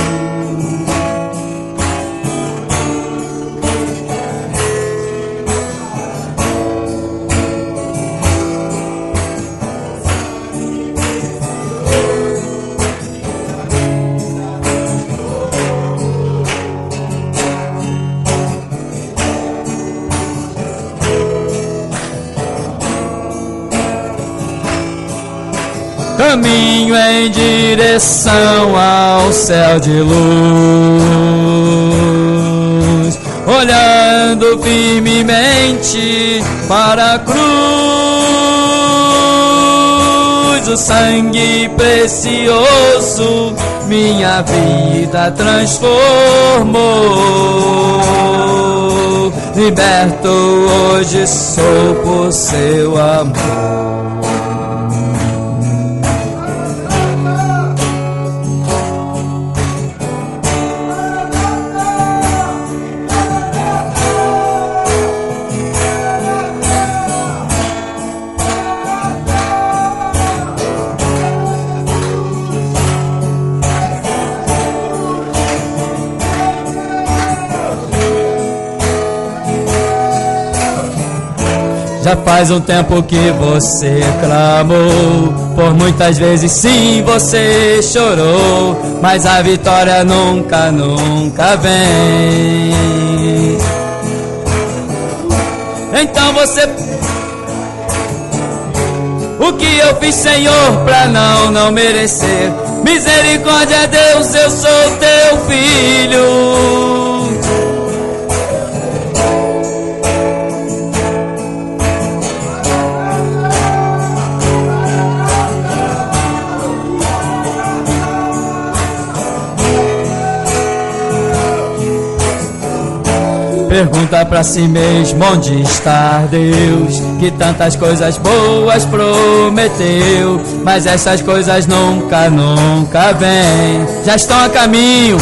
Caminho em direção ao céu de luz, olhando firmemente para a cruz, o sangue precioso minha vida transformou. Liberto hoje sou por seu amor. Já faz um tempo que você clamou, por muitas vezes sim você chorou, mas a vitória nunca, nunca vem. Então você... O que eu fiz, Senhor, pra não merecer? Misericórdia, Deus, eu sou teu filho. Pergunta pra si mesmo onde está Deus, que tantas coisas boas prometeu, mas essas coisas nunca, nunca vêm. Já estão a caminho,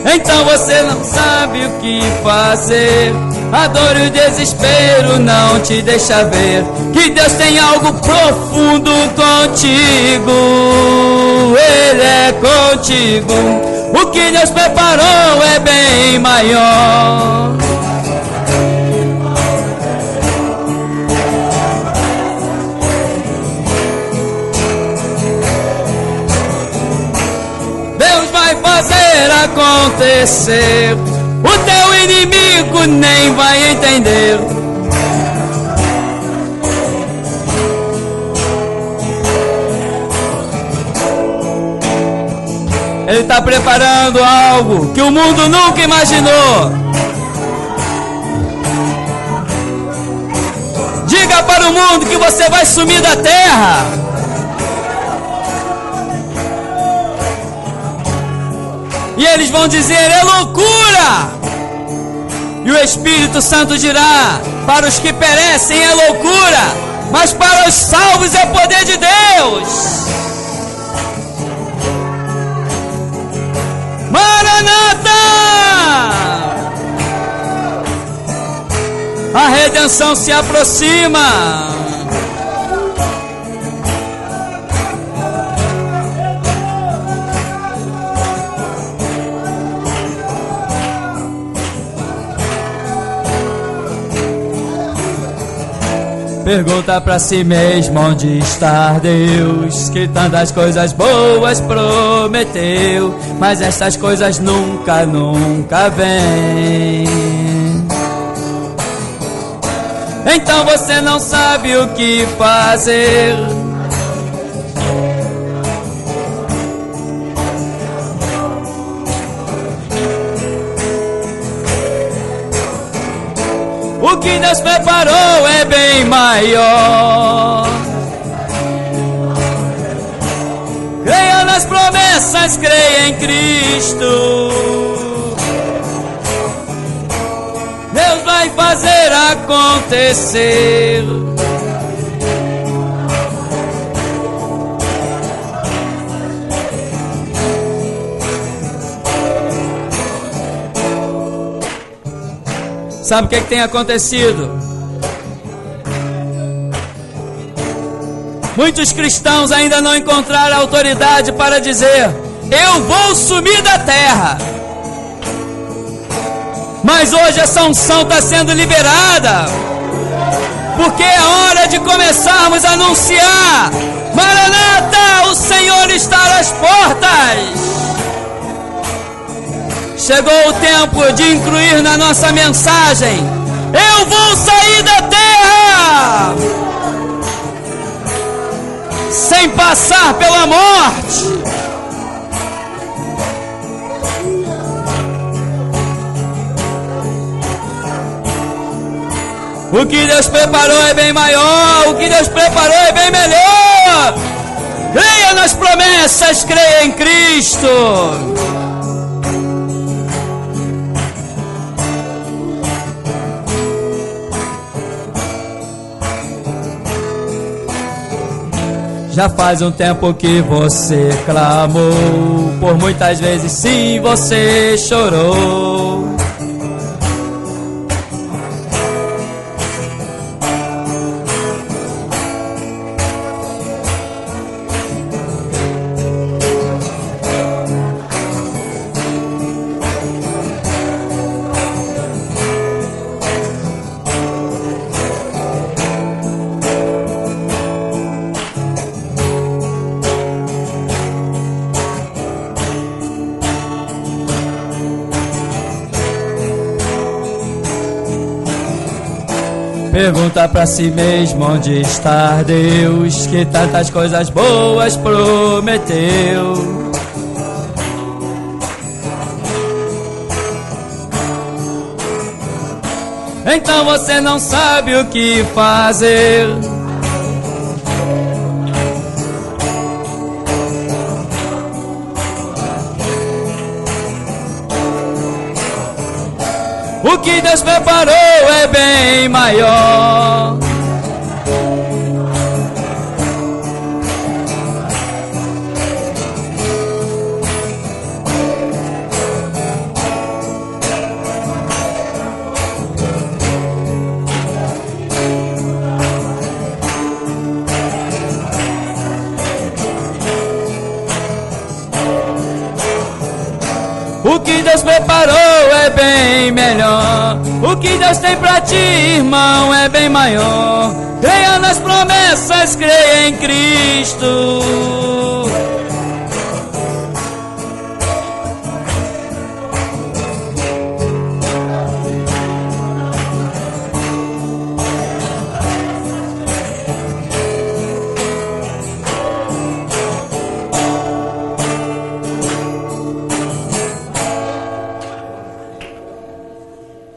então você não sabe o que fazer. A dor e o desespero não te deixa ver que Deus tem algo profundo contigo. Ele é contigo. O que Deus preparou é bem maior. Deus vai fazer acontecer. O teu inimigo nem vai entender. Ele está preparando algo que o mundo nunca imaginou. Diga para o mundo que você vai sumir da terra. E eles vão dizer: é loucura. E o Espírito Santo dirá: para os que perecem é loucura, mas para os salvos é poder de Deus. Maranata! A redenção se aproxima. Pergunta pra si mesmo onde está Deus, que tantas coisas boas prometeu, mas estas coisas nunca, nunca vêm. Então você não sabe o que fazer. O que Deus preparou é bem maior. Creia nas promessas, creia em Cristo. Deus vai fazer acontecer. Sabe o que tem acontecido? Muitos cristãos ainda não encontraram autoridade para dizer: eu vou sumir da terra. Mas hoje essa unção está sendo liberada, porque é hora de começarmos a anunciar: Maranata, o Senhor está às portas. Chegou o tempo de incluir na nossa mensagem: eu vou sair da terra, sem passar pela morte. O que Deus preparou é bem maior, o que Deus preparou é bem melhor. Creia nas promessas, creia em Cristo. Já faz um tempo que você clamou, por muitas vezes sim você chorou. Pergunta pra si mesmo onde está Deus, que tantas coisas boas prometeu. Então você não sabe o que fazer. O que Deus preparou é bem maior. O que Deus preparou é bem melhor. O que Deus tem pra ti, irmão, é bem maior. Creia nas promessas, creia em Cristo.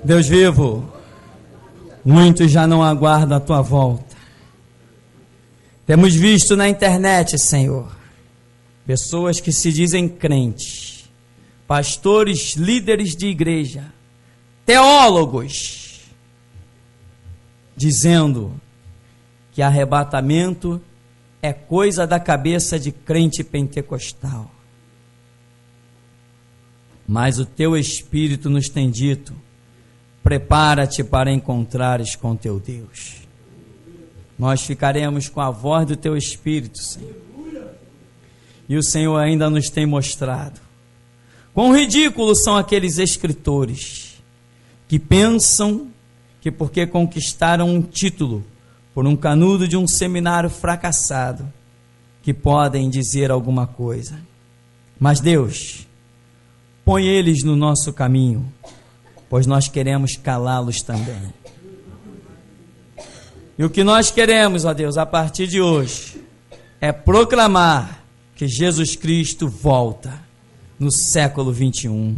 Deus vivo, muitos já não aguardam a tua volta. Temos visto na internet, Senhor, pessoas que se dizem crentes, pastores, líderes de igreja, teólogos, dizendo que arrebatamento é coisa da cabeça de crente pentecostal. Mas o teu Espírito nos tem dito: prepara-te para encontrares com teu Deus. Nós ficaremos com a voz do teu Espírito, Senhor. E o Senhor ainda nos tem mostrado quão ridículos são aqueles escritores que pensam que porque conquistaram um título por um canudo de um seminário fracassado, que podem dizer alguma coisa. Mas Deus, põe eles no nosso caminho, pois nós queremos calá-los também. E o que nós queremos, ó Deus, a partir de hoje, é proclamar que Jesus Cristo volta no século 21.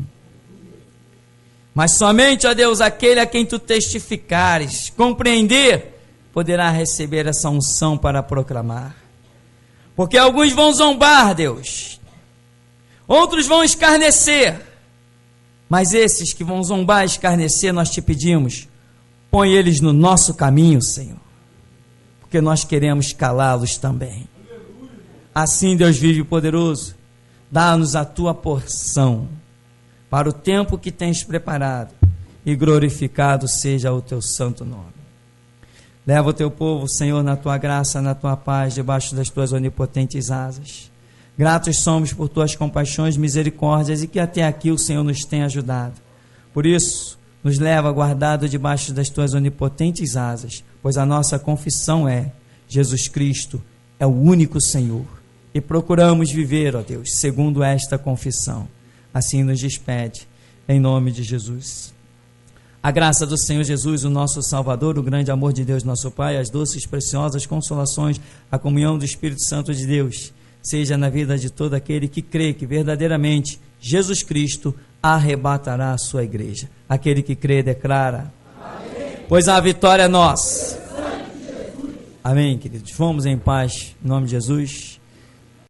Mas somente, ó Deus, aquele a quem tu testificares, compreender, poderá receber essa unção para proclamar. Porque alguns vão zombar, Deus, outros vão escarnecer. Mas esses que vão zombar e escarnecer, nós te pedimos, põe eles no nosso caminho, Senhor, porque nós queremos calá-los também. Assim, Deus vive poderoso, dá-nos a tua porção para o tempo que tens preparado e glorificado seja o teu santo nome. Leva o teu povo, Senhor, na tua graça, na tua paz, debaixo das tuas onipotentes asas. Gratos somos por tuas compaixões, misericórdias e que até aqui o Senhor nos tem ajudado. Por isso, nos leva guardado debaixo das tuas onipotentes asas, pois a nossa confissão é: Jesus Cristo é o único Senhor. E procuramos viver, ó Deus, segundo esta confissão. Assim nos despede, em nome de Jesus. A graça do Senhor Jesus, o nosso Salvador, o grande amor de Deus, nosso Pai, as doces, preciosas consolações, a comunhão do Espírito Santo de Deus, seja na vida de todo aquele que crê que verdadeiramente Jesus Cristo arrebatará a sua igreja. Aquele que crê, declara: amém. Pois a vitória é nossa. Amém, queridos. Vamos em paz, em nome de Jesus.